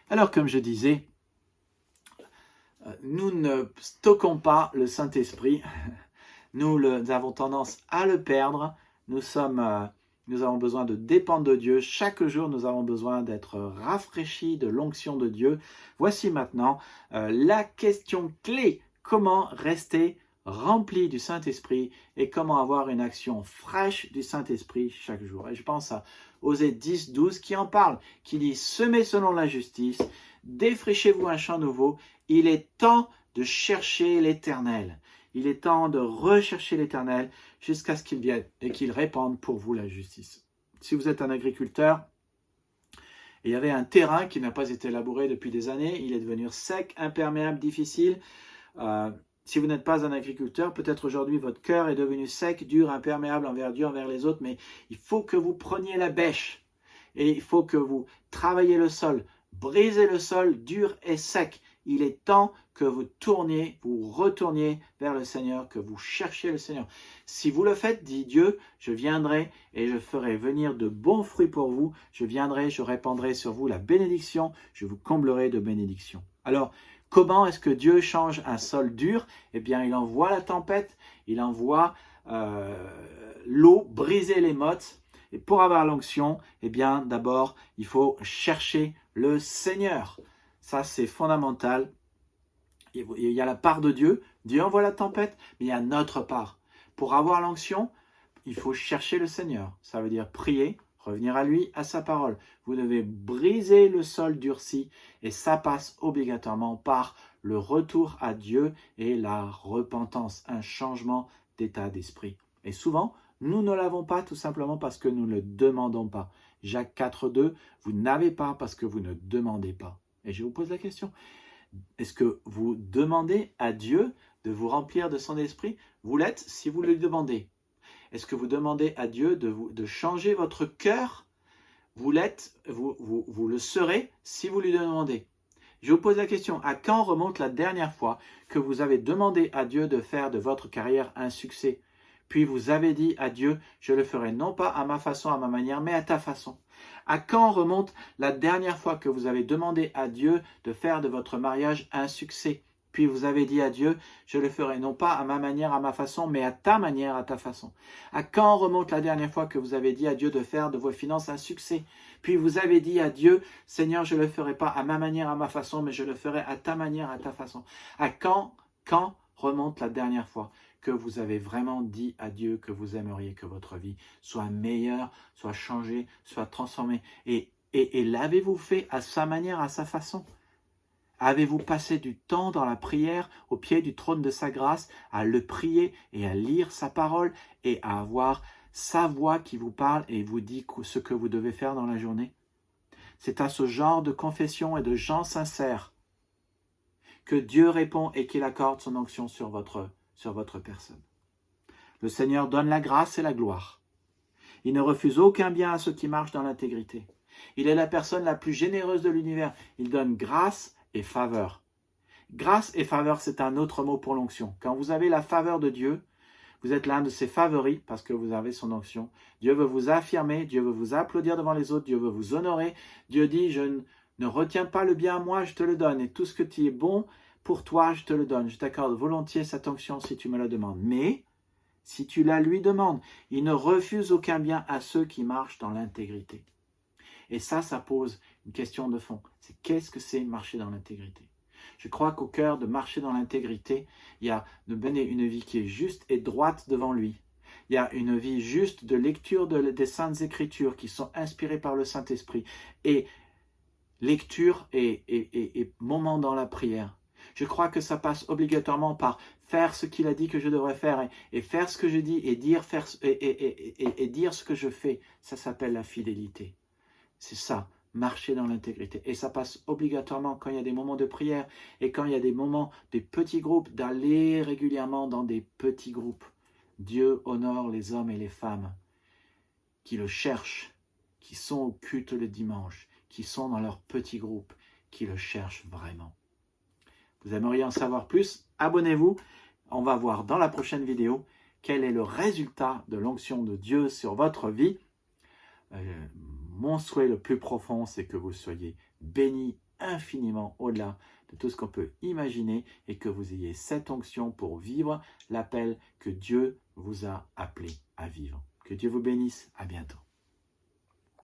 Alors, comme je disais, nous ne stockons pas le Saint-Esprit. Nous avons tendance à le perdre. Nous avons besoin de dépendre de Dieu. Chaque jour, nous avons besoin d'être rafraîchis de l'onction de Dieu. Voici maintenant la question clé. Comment rester rempli du Saint-Esprit et comment avoir une action fraîche du Saint-Esprit chaque jour. Et je pense à Osée 10, 12 qui en parle, qui dit « Semez selon la justice, défrichez-vous un champ nouveau, il est temps de chercher l'Éternel. » Il est temps de rechercher l'Éternel jusqu'à ce qu'il vienne et qu'il répande pour vous la justice. Si vous êtes un agriculteur, et il y avait un terrain qui n'a pas été labouré depuis des années, il est devenu sec, imperméable, difficile. Si vous n'êtes pas un agriculteur, peut-être aujourd'hui votre cœur est devenu sec, dur, imperméable envers Dieu, envers les autres, mais il faut que vous preniez la bêche et il faut que vous travaillez le sol, brisez le sol dur et sec. Il est temps que vous retourniez vers le Seigneur, que vous cherchiez le Seigneur. Si vous le faites, dit Dieu, je viendrai et je ferai venir de bons fruits pour vous. Je viendrai, je répandrai sur vous la bénédiction, je vous comblerai de bénédictions. Alors, comment est-ce que Dieu change un sol dur? Eh bien, il envoie la tempête, il envoie l'eau briser les mottes. Et pour avoir l'onction, eh bien, d'abord, il faut chercher le Seigneur. Ça, c'est fondamental. Il y a la part de Dieu. Dieu envoie la tempête, mais il y a notre part. Pour avoir l'onction, il faut chercher le Seigneur. Ça veut dire prier, revenir à lui, à sa parole. Vous devez briser le sol durci et ça passe obligatoirement par le retour à Dieu et la repentance, un changement d'état d'esprit. Et souvent, nous ne l'avons pas tout simplement parce que nous ne le demandons pas. Jacques 4,2, vous n'avez pas parce que vous ne demandez pas. Et je vous pose la question, est-ce que vous demandez à Dieu de vous remplir de son esprit? Vous l'êtes si vous le demandez. Est-ce que vous demandez à Dieu de changer votre cœur? Vous l'êtes, vous le serez si vous lui demandez. Je vous pose la question, à quand remonte la dernière fois que vous avez demandé à Dieu de faire de votre carrière un succès? Puis vous avez dit à Dieu, je le ferai non pas à ma façon, à ma manière, mais à ta façon. À quand remonte la dernière fois que vous avez demandé à Dieu de faire de votre mariage un succès? Puis vous avez dit à Dieu, je le ferai non pas à ma manière, à ma façon, mais à ta manière, à ta façon. À quand remonte la dernière fois que vous avez dit à Dieu de faire de vos finances un succès? Puis vous avez dit à Dieu, Seigneur, je ne le ferai pas à ma manière, à ma façon, mais je le ferai à ta manière, à ta façon. À quand remonte la dernière fois que vous avez vraiment dit à Dieu que vous aimeriez que votre vie soit meilleure, soit changée, soit transformée? Et l'avez-vous fait à sa manière, à sa façon? Avez-vous passé du temps dans la prière au pied du trône de sa grâce à le prier et à lire sa parole et à avoir sa voix qui vous parle et vous dit ce que vous devez faire dans la journée? C'est à ce genre de confession et de gens sincères que Dieu répond et qu'il accorde son onction sur votre personne. Le Seigneur donne la grâce et la gloire. Il ne refuse aucun bien à ceux qui marchent dans l'intégrité. Il est la personne la plus généreuse de l'univers. Il donne grâce et faveur. Grâce et faveur, c'est un autre mot pour l'onction. Quand vous avez la faveur de Dieu, vous êtes l'un de ses favoris parce que vous avez son onction. Dieu veut vous affirmer, Dieu veut vous applaudir devant les autres, Dieu veut vous honorer. Dieu dit, je ne retiens pas le bien à moi, je te le donne. Et tout ce qui est bon pour toi, je te le donne. Je t'accorde volontiers cette onction si tu me la demandes. Mais, si tu la lui demandes, il ne refuse aucun bien à ceux qui marchent dans l'intégrité. Et ça pose une question de fond. C'est qu'est-ce que c'est marcher dans l'intégrité? Je crois qu'au cœur de marcher dans l'intégrité, il y a de mener une vie qui est juste et droite devant lui. Il y a une vie juste de lecture des Saintes Écritures qui sont inspirées par le Saint-Esprit. Et lecture et moment dans la prière. Je crois que ça passe obligatoirement par faire ce qu'il a dit que je devrais faire et faire ce que je dis et dire ce que je fais. Ça s'appelle la fidélité. C'est ça, marcher dans l'intégrité. Et ça passe obligatoirement quand il y a des moments de prière et quand il y a des moments, des petits groupes, d'aller régulièrement dans des petits groupes. Dieu honore les hommes et les femmes qui le cherchent, qui sont au culte le dimanche, qui sont dans leur petit groupe, qui le cherchent vraiment. Vous aimeriez en savoir plus? Abonnez-vous. On va voir dans la prochaine vidéo quel est le résultat de l'onction de Dieu sur votre vie. Mon souhait le plus profond, c'est que vous soyez bénis infiniment au-delà de tout ce qu'on peut imaginer et que vous ayez cette onction pour vivre l'appel que Dieu vous a appelé à vivre. Que Dieu vous bénisse. À bientôt.